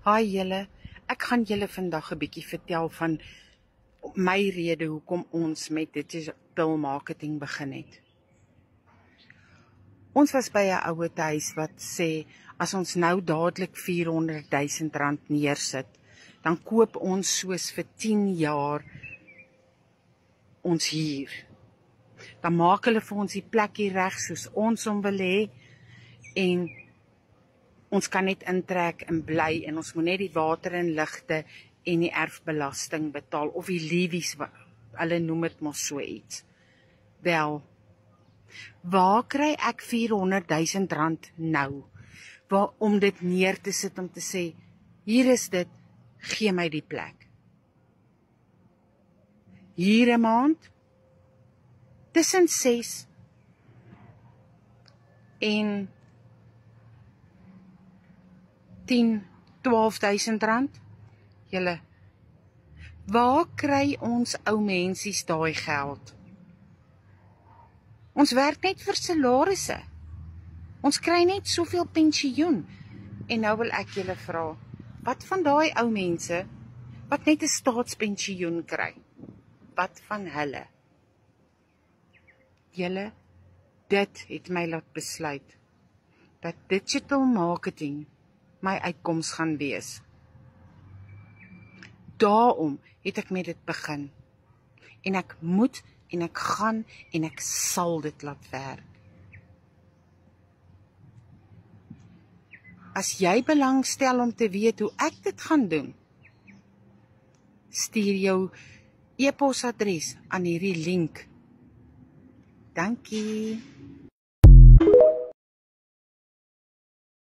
Haai julle, ek gaan julle vandag 'n bietjie vertel van my rede hoekom ons met digital marketing begin het. Ons was by 'n ouete huis wat sê, as ons nou dadelik R400,000 neersit, dan koop ons soos vir 10 jaar ons huur. Dan maak hulle vir ons die plekkie reg soos ons hom wil hê, en ons kan net intrek en bly, en ons moet net die water en ligte en die erfbelasting betaal, of die levies, hulle noem dit mos so iets. Wel, waar kry ek R400,000 nou, om dit neer te sit om te sê, hier is dit, gee my die plek. Hier 'n maand, tussen 6 en 10, R12,000. Julle, waar kry ons ou mensies daai geld? Ons werk net vir salarisse. Ons kry net soveel pensioen. En nou wil ek julle vra, wat van daai ou mense wat net 'n staatspensioen kry? Wat van hulle? Julle, dit het my laat besluit dat digital marketing my uitkoms gaan wees. Daarom het ek met dit begin. En ek moet, en ek gaan, en ek sal dit laat werk. As jy belangstel om te weet hoe ek dit gaan doen, stuur jou e-posadres aan hierdie link. Dankie.